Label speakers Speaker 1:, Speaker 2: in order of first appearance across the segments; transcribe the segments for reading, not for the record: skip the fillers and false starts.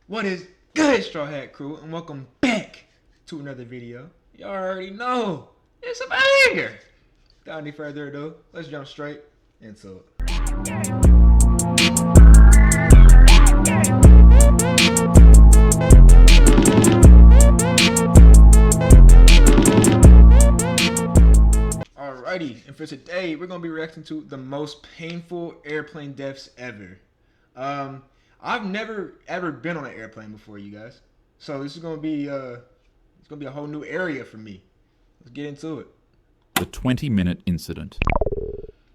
Speaker 1: What is good, Straw Hat Crew, and welcome back to another video. Y'all already know it's a banger. Without any further ado, let's jump straight into it. Alrighty, and for today, we're gonna be reacting to the most painful airplane deaths ever. I've never ever been on an airplane before, you guys. So this is gonna be a whole new area for me. Let's get into it.
Speaker 2: The 20-minute incident.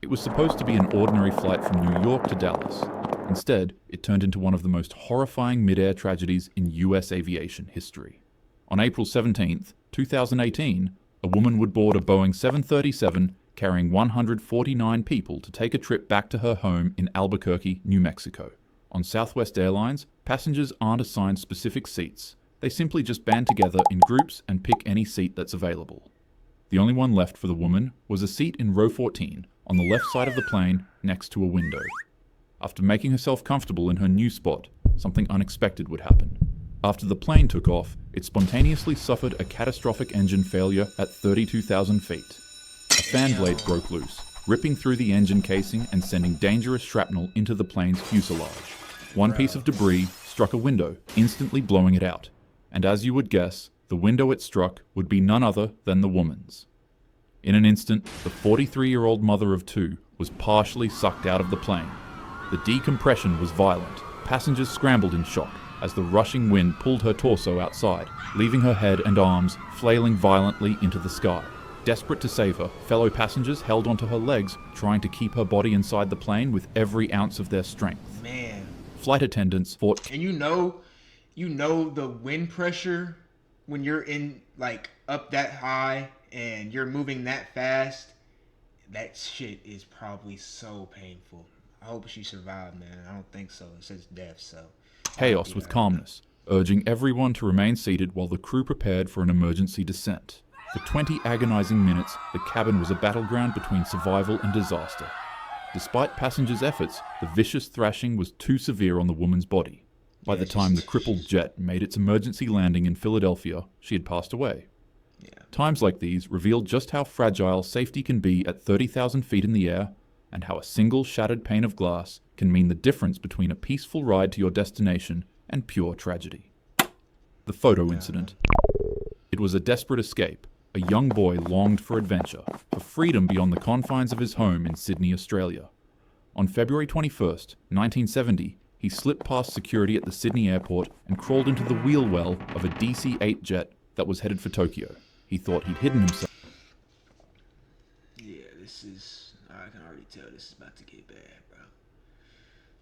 Speaker 2: It was supposed to be an ordinary flight from New York to Dallas. Instead, it turned into one of the most horrifying mid-air tragedies in US aviation history. On April 17th, 2018, a woman would board a Boeing 737 carrying 149 people to take a trip back to her home in Albuquerque, New Mexico. On Southwest Airlines, passengers aren't assigned specific seats. They simply just band together in groups and pick any seat that's available. The only one left for the woman was a seat in row 14, on the left side of the plane, next to a window. After making herself comfortable in her new spot, something unexpected would happen. After the plane took off, it spontaneously suffered a catastrophic engine failure at 32,000 feet. A fan blade broke loose, ripping through the engine casing and sending dangerous shrapnel into the plane's fuselage. One piece of debris struck a window, instantly blowing it out. And as you would guess, the window it struck would be none other than the woman's. In an instant, the 43-year-old mother of two was partially sucked out of the plane. The decompression was violent. Passengers scrambled in shock as the rushing wind pulled her torso outside, leaving her head and arms flailing violently into the sky. Desperate to save her, fellow passengers held onto her legs, trying to keep her body inside the plane with every ounce of their strength.
Speaker 1: Man.
Speaker 2: Flight attendants fought.
Speaker 1: And you know the wind pressure when you're in like up that high and you're moving that fast. That shit is probably so painful. I hope she survived, man. I don't think so. It says death, so.
Speaker 2: Chaos with calmness, urging everyone to remain seated while the crew prepared for an emergency descent. For 20 agonizing minutes, the cabin was a battleground between survival and disaster. Despite passengers' efforts, the vicious thrashing was too severe on the woman's body. By the time the crippled jet made its emergency landing in Philadelphia, she had passed away. Times like these revealed just how fragile safety can be at 30,000 feet in the air, and how a single shattered pane of glass can mean the difference between a peaceful ride to your destination and pure tragedy. The photo incident. It was a desperate escape. A young boy longed for adventure, for freedom beyond the confines of his home in Sydney, Australia. On February 21st, 1970, he slipped past security at the Sydney airport and crawled into the wheel well of a DC-8 jet that was headed for Tokyo. He thought he'd hidden himself.
Speaker 1: Yeah, I can already tell this is about to get bad, bro.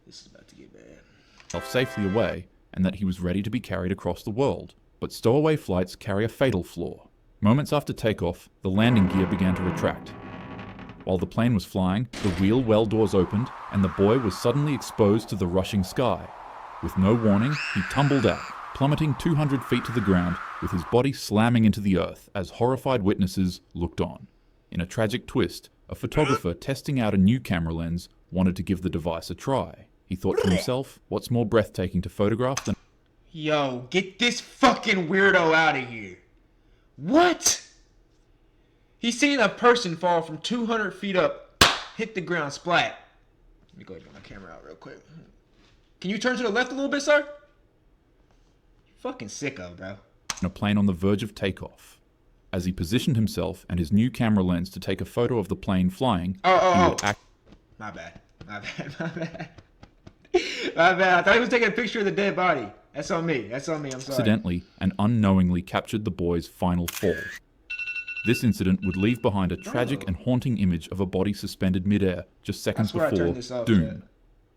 Speaker 1: This is about to get bad.
Speaker 2: Safely away, and that he was ready to be carried across the world. But stowaway flights carry a fatal flaw. Moments after takeoff, the landing gear began to retract. While the plane was flying, the wheel well doors opened, and the boy was suddenly exposed to the rushing sky. With no warning, he tumbled out, plummeting 200 feet to the ground, with his body slamming into the earth as horrified witnesses looked on. In a tragic twist, a photographer testing out a new camera lens wanted to give the device a try. He thought to himself, what's more breathtaking to photograph than...
Speaker 1: Yo, get this fucking weirdo out of here. What? He's seen a person fall from 200 feet up, hit the ground, splat. Let me go ahead and get my camera out real quick. Can you turn to the left a little bit, sir? You fucking sicko, bro.
Speaker 2: A plane on the verge of takeoff. As he positioned himself and his new camera lens to take a photo of the plane flying, he would act...
Speaker 1: My bad. My bad. I thought he was taking a picture of the dead body. That's on me. I'm sorry.
Speaker 2: Accidentally and unknowingly captured the boy's final fall. This incident would leave behind a tragic and haunting image of a body suspended midair just seconds before doom.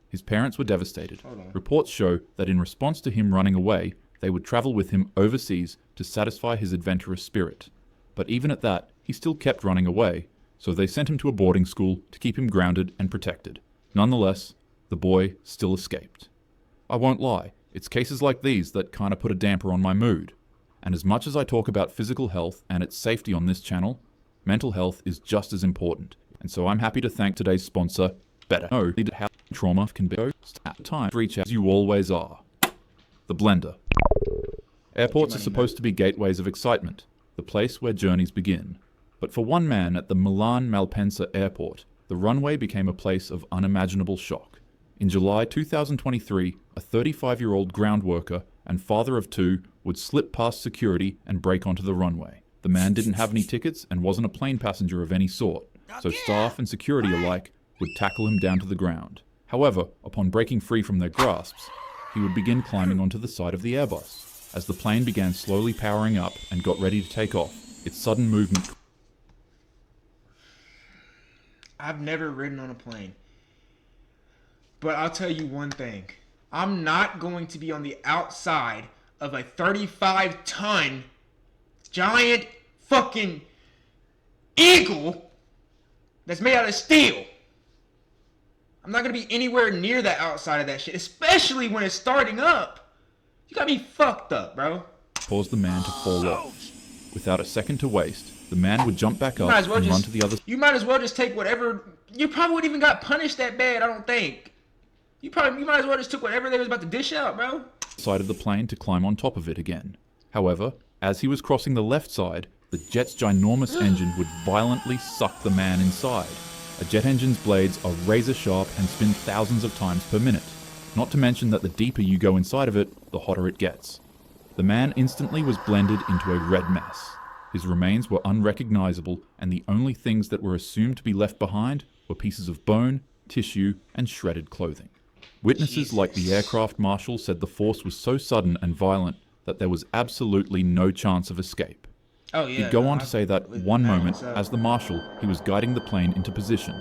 Speaker 2: His parents were devastated. Reports show that in response to him running away, they would travel with him overseas to satisfy his adventurous spirit. But even at that, he still kept running away, so they sent him to a boarding school to keep him grounded and protected. Nonetheless, the boy still escaped. I won't lie, it's cases like these that kinda put a damper on my mood. And as much as I talk about physical health and its safety on this channel, mental health is just as important. And so I'm happy to thank today's sponsor, Better. Know how trauma can be at time. Reach out as you always are. the blender. Airports are supposed to be gateways of excitement, the place where journeys begin. But for one man at the Milan Malpensa airport, the runway became a place of unimaginable shock. In July 2023, a 35-year-old ground worker and father of two would slip past security and break onto the runway. The man didn't have any tickets and wasn't a plane passenger of any sort, so staff and security alike would tackle him down to the ground. However, upon breaking free from their grasps, he would begin climbing onto the side of the Airbus. As the plane began slowly powering up and got ready to take off, its sudden movement...
Speaker 1: I've never ridden on a plane. But I'll tell you one thing. I'm not going to be on the outside of a 35-ton giant fucking eagle that's made out of steel. I'm not going to be anywhere near the outside of that shit, especially when it's starting up. You got me fucked up, bro.
Speaker 2: Caused the man to fall off. Without a second to waste, the man would jump back up and run to the other...
Speaker 1: You might as well just take whatever... You probably wouldn't even got punished that bad, I don't think. You might as well just took whatever they was about to dish out, bro.
Speaker 2: ...side of the plane to climb on top of it again. However, as he was crossing the left side, the jet's ginormous engine would violently suck the man inside. A jet engine's blades are razor sharp and spin thousands of times per minute. Not to mention that the deeper you go inside of it, the hotter it gets. The man instantly was blended into a red mess. His remains were unrecognizable, and the only things that were assumed to be left behind were pieces of bone, tissue, and shredded clothing. Witnesses like the aircraft marshal said the force was so sudden and violent that there was absolutely no chance of escape.
Speaker 1: Oh, yeah,
Speaker 2: He'd go on to say that one moment, as the marshal, he was guiding the plane into position.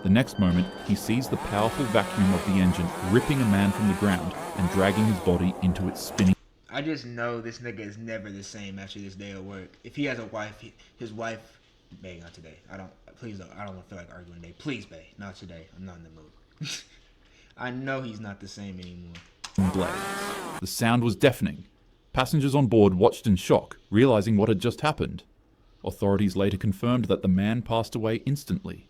Speaker 2: The next moment, he sees the powerful vacuum of the engine ripping a man from the ground and dragging his body into its spinning...
Speaker 1: I just know this nigga is never the same after this day of work. If he has a wife, his wife... Bae, not today. I don't feel like arguing today. Please, Bae, not today. I'm not in the mood. I know he's not the same anymore.
Speaker 2: Blades. The sound was deafening. Passengers on board watched in shock, realizing what had just happened. Authorities later confirmed that the man passed away instantly.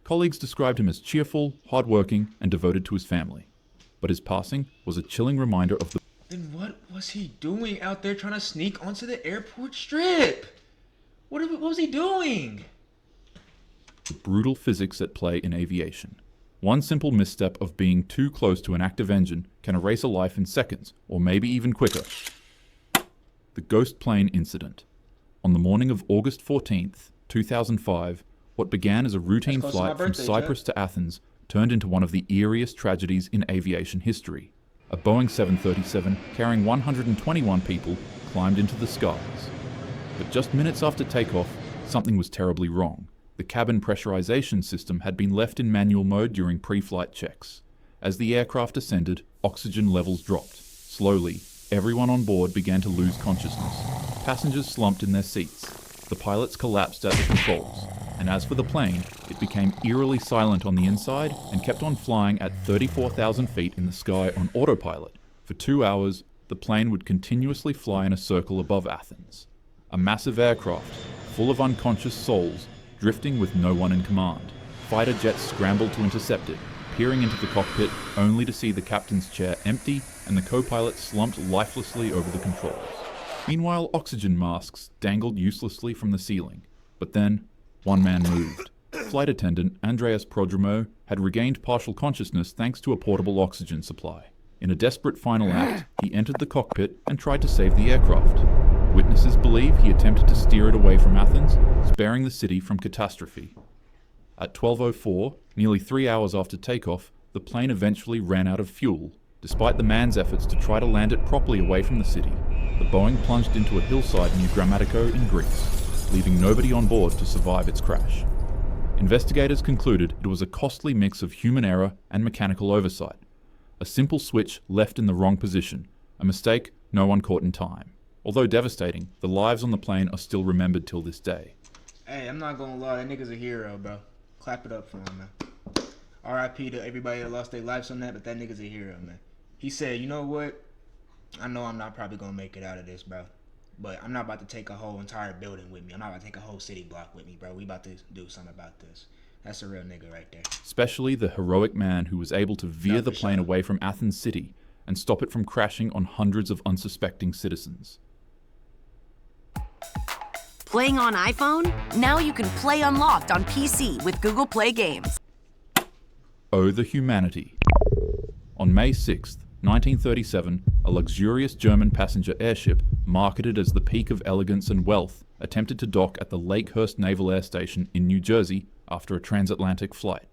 Speaker 2: Colleagues described him as cheerful, hardworking, and devoted to his family. But his passing was a chilling reminder of the...
Speaker 1: Then what was he doing out there trying to sneak onto the airport strip? What was he doing?
Speaker 2: The brutal physics at play in aviation. One simple misstep of being too close to an active engine can erase a life in seconds, or maybe even quicker. The Ghost Plane Incident. On the morning of August 14th, 2005, what began as a routine flight from Cyprus to Athens turned into one of the eeriest tragedies in aviation history. A Boeing 737 carrying 121 people climbed into the skies. But just minutes after takeoff, something was terribly wrong. The cabin pressurization system had been left in manual mode during pre-flight checks. As the aircraft ascended, oxygen levels dropped. Slowly, everyone on board began to lose consciousness. Passengers slumped in their seats. The pilots collapsed at the controls. And as for the plane, it became eerily silent on the inside and kept on flying at 34,000 feet in the sky on autopilot. For 2 hours, the plane would continuously fly in a circle above Athens. A massive aircraft, full of unconscious souls, drifting with no one in command. Fighter jets scrambled to intercept it, peering into the cockpit only to see the captain's chair empty and the co-pilot slumped lifelessly over the controls. Meanwhile, oxygen masks dangled uselessly from the ceiling. But then, one man moved. Flight attendant Andreas Prodromou had regained partial consciousness thanks to a portable oxygen supply. In a desperate final act, he entered the cockpit and tried to save the aircraft. Witnesses believe he attempted to steer it away from Athens, sparing the city from catastrophe. At 12:04, nearly 3 hours after takeoff, the plane eventually ran out of fuel. Despite the man's efforts to try to land it properly away from the city, the Boeing plunged into a hillside near Grammatico in Greece, leaving nobody on board to survive its crash. Investigators concluded it was a costly mix of human error and mechanical oversight. A simple switch left in the wrong position, a mistake no one caught in time. Although devastating, the lives on the plane are still remembered till this day.
Speaker 1: Hey, I'm not gonna lie, that nigga's a hero, bro. Clap it up for him, man. R.I.P. to everybody that lost their lives on that, but that nigga's a hero, man. He said, you know what? I know I'm not probably gonna make it out of this, bro. But I'm not about to take a whole entire building with me. I'm not about to take a whole city block with me, bro. We about to do something about this. That's a real nigga right there.
Speaker 2: Especially the heroic man who was able to veer the plane away from Athens City and stop it from crashing on hundreds of unsuspecting citizens.
Speaker 3: Playing on iPhone? Now you can play Unlocked on PC with Google Play Games.
Speaker 2: Oh, the humanity. On May 6th, 1937, a luxurious German passenger airship, marketed as the peak of elegance and wealth, attempted to dock at the Lakehurst Naval Air Station in New Jersey after a transatlantic flight.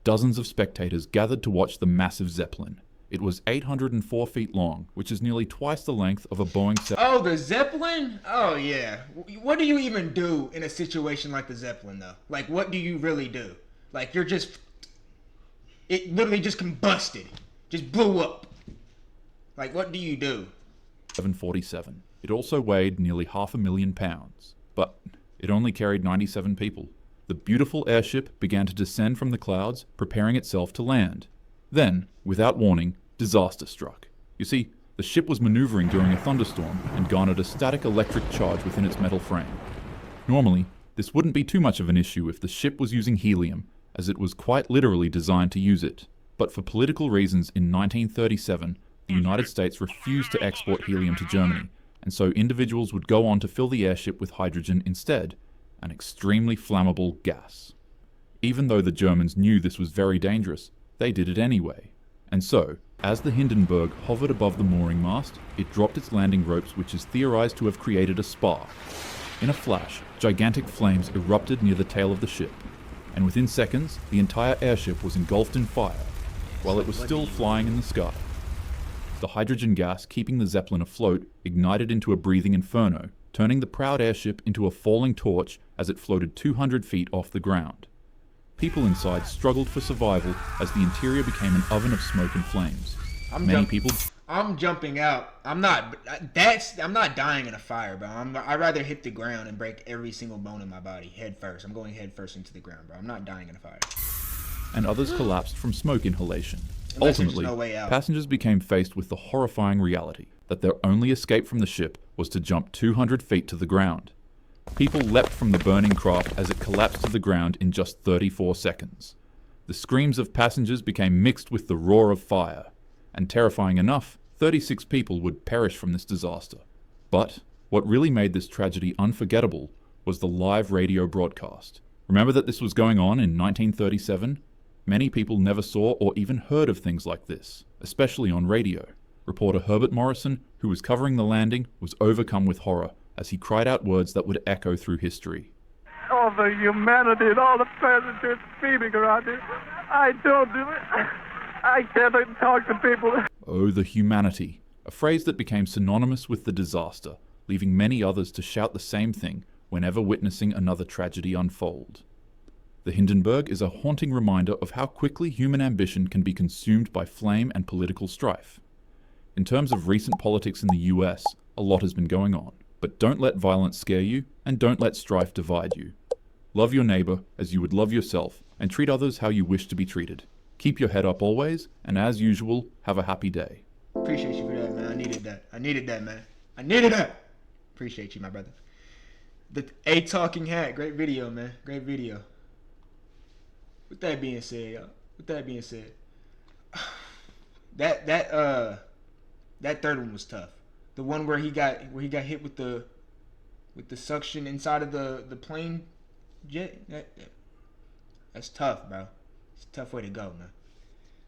Speaker 2: Dozens of spectators gathered to watch the massive Zeppelin. It was 804 feet long, which is nearly twice the length of a Boeing 7.
Speaker 1: Oh, the Zeppelin? Oh, yeah. What do you even do in a situation like the Zeppelin, though? Like, what do you really do? Like, you're just... It literally just combusted. Just blew up. Like, what do you do?
Speaker 2: 747. It also weighed nearly 500,000 pounds, but it only carried 97 people. The beautiful airship began to descend from the clouds, preparing itself to land. Then, without warning, disaster struck. You see, the ship was maneuvering during a thunderstorm and garnered a static electric charge within its metal frame. Normally, this wouldn't be too much of an issue if the ship was using helium, as it was quite literally designed to use it. But for political reasons in 1937, the United States refused to export helium to Germany, and so individuals would go on to fill the airship with hydrogen instead, an extremely flammable gas. Even though the Germans knew this was very dangerous, they did it anyway. And so, as the Hindenburg hovered above the mooring mast, it dropped its landing ropes, which is theorized to have created a spark. In a flash, gigantic flames erupted near the tail of the ship, and within seconds, the entire airship was engulfed in fire, while it was still flying in the sky. The hydrogen gas keeping the Zeppelin afloat ignited into a breathing inferno, turning the proud airship into a falling torch as it floated 200 feet off the ground. People inside struggled for survival as the interior became an oven of smoke and flames.
Speaker 1: I'm jumping out. I'm not dying in a fire, bro. I'd rather hit the ground and break every single bone in my body head first. I'm going head first into the ground, bro. I'm not dying in a fire.
Speaker 2: And others collapsed from smoke inhalation.
Speaker 1: Unless there's
Speaker 2: Ultimately,
Speaker 1: no way out.
Speaker 2: passengers became faced with the horrifying reality that their only escape from the ship was to jump 200 feet to the ground. People leapt from the burning craft as it collapsed to the ground in just 34 seconds. The screams of passengers became mixed with the roar of fire, and terrifying enough, 36 people would perish from this disaster. But what really made this tragedy unforgettable was the live radio broadcast. Remember that this was going on in 1937? Many people never saw or even heard of things like this, especially on radio. Reporter Herbert Morrison, who was covering the landing, was overcome with horror as he cried out words that would echo through history.
Speaker 4: All the humanity and all the passengers screaming around it. I don't do it. I can't talk to people.
Speaker 2: Oh, the humanity, a phrase that became synonymous with the disaster, leaving many others to shout the same thing whenever witnessing another tragedy unfold. The Hindenburg is a haunting reminder of how quickly human ambition can be consumed by flame and political strife. In terms of recent politics in the US, a lot has been going on. But don't let violence scare you, and don't let strife divide you. Love your neighbor as you would love yourself, and treat others how you wish to be treated. Keep your head up always, and as usual, have a happy day.
Speaker 1: Appreciate you for that, man. I needed that, man. I needed that. Appreciate you, my brother. The A Talking Hat, great video, man. Great video. With that being said, y'all. That third one was tough. The one where he got hit with the suction inside of the plane jet. That's tough, bro. It's a tough way to go, man.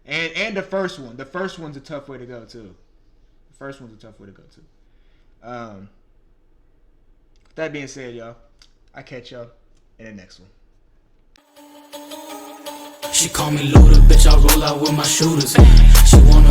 Speaker 1: And the first one. The first one's a tough way to go too. With that being said, y'all, I catch y'all in the next one.
Speaker 5: She call me Luda, bitch, I roll out with my shooters. She wanna